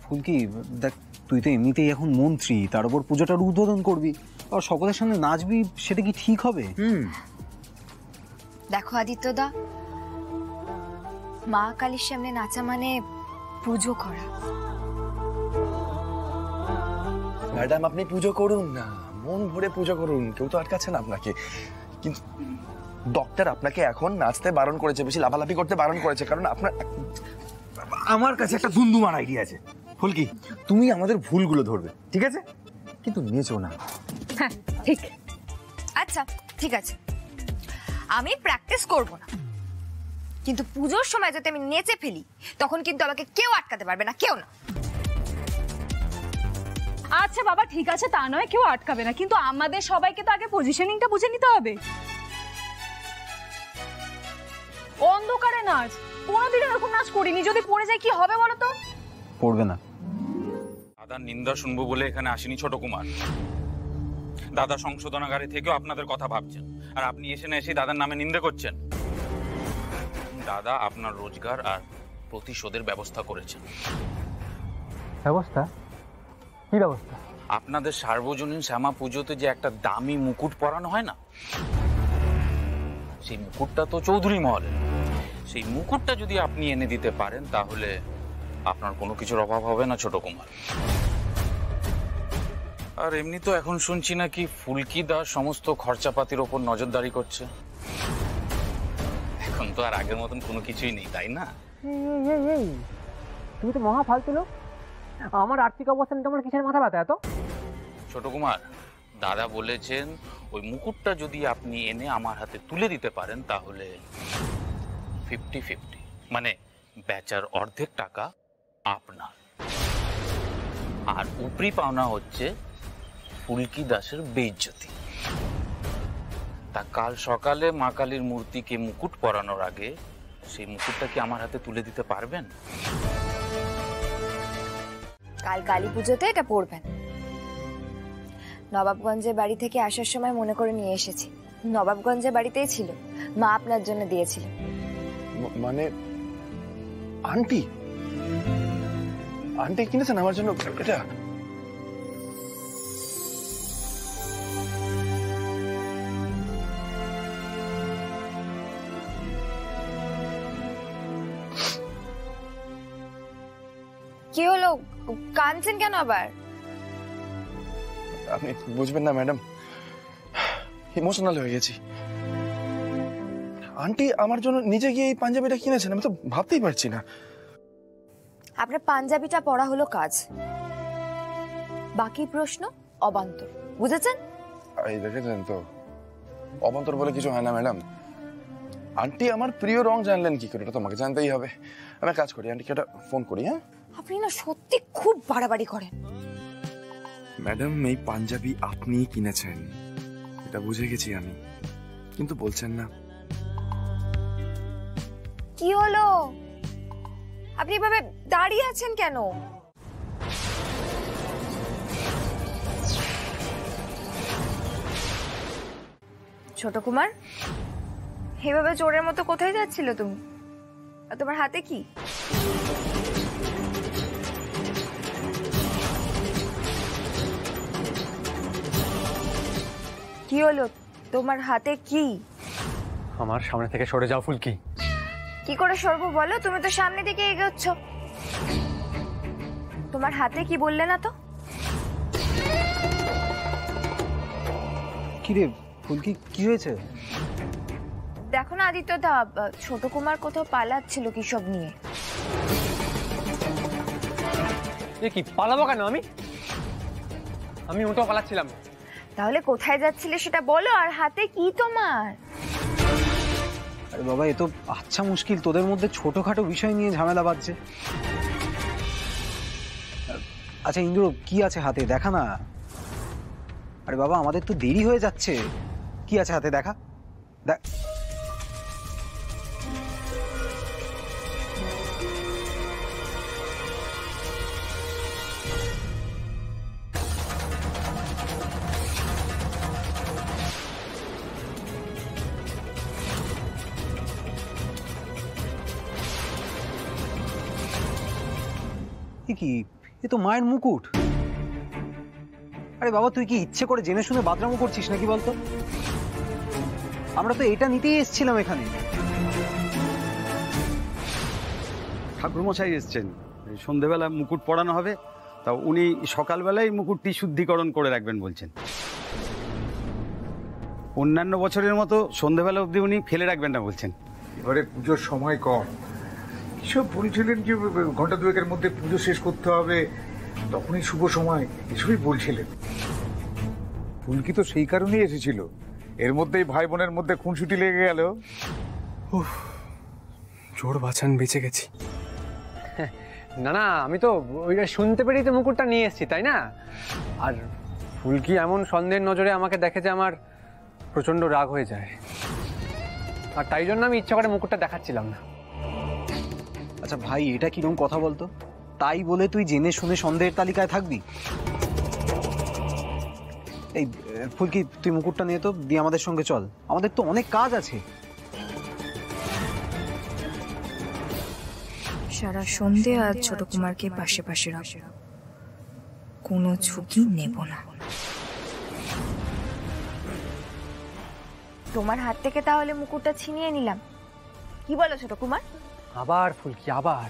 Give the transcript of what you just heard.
ফুলকি দেখ, তুই তো এমনিতেই এখন মন্ত্রী, তার উপর পুজোটার উদ্বোধন করবি আর সকলের সামনে নাচবি, সেটা কি ঠিক হবে? দেখো আদিত্যদা, মা কালীর সামনে নাচা মানে পুজো করা। ম্যাডাম আপনি পুজো করুন না, মন ভরে পুজো করুন, কেউ তো আটকাচ্ছে না আপনাকে। কিন্তু ডক্টর আপনাকে এখন নাচতে বারণ করেছে, বেশি লাফালাফি করতে বারণ করেছে, কারণ আপনার আমার কাছে একটা দুমদুমার আইডিয়া আছে। ফুলকি, তুমি আমাদের ভুলগুলো ধরবে, ঠিক আছে? কিন্তু নেচো না। হ্যাঁ ঠিক। আচ্ছা ঠিক আছে, আমি প্র্যাকটিস করব না, কিন্তু পুজোর সময় যদি আমি নেচে ফেলি তখন কিন্তু আমাকে কেউ আটকাতে পারবে না, কেউ না। আচ্ছা বাবা ঠিক আছে, তা নয় কেউ আটকাবে না, কিন্তু আমাদের সবাইকে তো আগে পজিশনিংটা বুঝে নিতে হবে। অন্ধকারে নাচ, কোনোদিন এরকম নাচ করিনি, যদি পড়ে যায় কি হবে বলো তো? পড়বে না। দাদার নিন্দা শুনবো বলে এখানে আসেনি ছোট কুমার। দাদা সংশোধনাগারে থেকেও আপনাদের কথা ভাবছেন, আর আপনি এসে না এসে দাদার নামে নিন্দা করছেন। দাদা আপনার রোজগার আর প্রতিশোধের ব্যবস্থা করেছেন। ব্যবস্থা? কি ব্যবস্থা? আপনাদের সার্বজনীন শ্যামা পুজোতে যে একটা দামি মুকুট পরানো হয় না, সেই মুকুটটা তো চৌধুরী মহলের। সেই মুকুটটা যদি আপনি এনে দিতে পারেন তাহলে আপনার কোনো কিছুর অভাব হবে না ছোট কুমার। আর এমনি তো এখন শুনছি নাকি ফুলকি দাস সমস্ত খরচাপাতির ওপর নজরদারি করছে। এখন তো আর আগের মতন কোনো কিছুই নেই, তাই না? তুমি তো মহা ফালতু লোক, আমার আর্থিক অবস্থান তোমার কিসের মাথা ব্যথা এত? ছোট কুমার, দাদা বলেছেন ওই মুকুটটা যদি আপনি এনে আমার হাতে তুলে দিতে পারেন তাহলে 50-50, মানে বেচার অর্ধেক টাকা আপনার, আর উপরি পাওনা হচ্ছে ফুলকি দাসের বেইজ্জতি। তা কাল সকালে মা কালীর মূর্তিকে মুকুট পরানোর আগে সেই মুকুটটা কি আমার হাতে তুলে দিতে পারবেন? কাল কালী পুজোতে এটা পড়বেন। নবাবগঞ্জের বাড়ি থেকে আসার সময় মনে করে নিয়ে এসেছি, নবাবগঞ্জের বাড়িতেই ছিল, মা আপনার জন্য দিয়েছিলেন। মানে আন্টি আন্টি কিনেছেন আমার জন্য এটা? কি হলো, কাঁদছেন কেন আবার? আপনি বুঝবেন না ম্যাডাম, ইমোশনাল হয়ে গেছি। আন্টি আমার জন্য নিজে গিয়ে এই পাঞ্জাবিটা কিনেছেন, আমি তো ভাবতেই পারছি না। আপনার পাঞ্জাবিটা পরা হলো কাজ, বাকি প্রশ্ন অবান্তর, বুঝেছেন? এই দেখেছেন তো, অবান্তর বলে কিছু হয় না ম্যাডাম। আন্টি আমার প্রিয় রং জানলেন কি করে? এটা তোমাকে জানতেই হবে। আমি কাজ করি, আন্টিকে একটা ফোন করি। হ্যাঁ আপনি না সত্যি খুব বাড়াবাড়ি করেন। ম্যাডাম, এই পাঞ্জাবি আপনিই কিনেছেন, এটা বুঝে গেছি আমি, কিন্তু বলছেন না। কি হলো, আপনি এভাবে দাঁড়িয়ে আছেন কেন? ছোট কুমার, এভাবে চোরের মতো কোথায় যাচ্ছিল তুমি? আর তোমার হাতে কি? কি হলো, তোমার হাতে কি? আমার সামনে থেকে সরে যাও ফুলকি। কি করে সরবো বলো, তুমি তো সামনে দিকে এগোচ্ছ। তোমার হাতে কি বললে না তো? কি রে ফুলকি, কি হয়েছে? দেখো না আদিত্য দা, ছোট কুমার কোথাও পালাচ্ছিল কি সব নিয়ে। কি পালাবো কেন? আমি ওটাও পালাচ্ছিলাম। তাহলে কোথায় যাচ্ছিলে সেটা বলো, আর হাতে কি তোমার? আরে বাবা, এ তো আচ্ছা মুশকিল, তোদের মধ্যে ছোটখাটো বিষয় নিয়ে ঝামেলা বাজছে। আচ্ছা ইন্দ্র, কি আছে হাতে দেখা না। আরে বাবা, আমাদের তো দেরি হয়ে যাচ্ছে, কি আছে হাতে দেখা। দেখ, কি এ তো মায়ের মুকুট। আরে বাবা তুই কি ইচ্ছে করে জেনে শুনে বাদরামো করছিস নাকি বলতো? আমরা তো এটা নিতেই এসেছিলাম এখানে। ঠাকুরমশাই এসছেন, এই সন্ধেবেলা মুকুট পরানো হবে, তা উনি সকালবেলায় মুকুটটি শুদ্ধিকরণ করে রাখবেন বলছেন। অন্যান্য বছরের মতো সন্ধেবেলা অবধি উনি ফেলে রাখবেন না বলছেন। এবারে পুজোর সময় কম, এসব বলছিলেন যে ঘন্টা দুয়েকের মধ্যে পুজো শেষ করতে হবে, তখনই শুভ সময়, এসবই বলছিলেন। ফুলকি তো সেই কারণেই এসেছিল, এর মধ্যেই ভাই বোনের মধ্যে খুনসুটি লেগে গেল। জোর বাঁচান, বেঁচে গেছি। না না, আমি তো ওইটা শুনতে পেরেই তো মুকুটটা নিয়ে এসেছি, তাই না? আর ফুলকি এমন সন্দেহের নজরে আমাকে দেখে যে আমার প্রচন্ড রাগ হয়ে যায়, আর তাই জন্য আমি ইচ্ছা করে মুকুটটা দেখাচ্ছিলাম না। আচ্ছা ভাই, এটা কিরকম কথা বলতো? তাই বলে তুই জেনে শুনে সন্দেহের তালিকায় থাকবি? এই ফুলকি, তুই মুকুটটা নিয়ে তো দিয়ে আমাদের সঙ্গে চল, আমাদের তো অনেক কাজ আছে। সারা সন্ধে আজ ছোট কুমারকে পাশে পাশে রাখো, কোনো ঝুঁকি নেব না। তোমার হাত থেকে তাহলে মুকুটটা ছিনিয়ে নিলাম, কি বলো ছোট কুমার? আবার ফুলকি, আবার।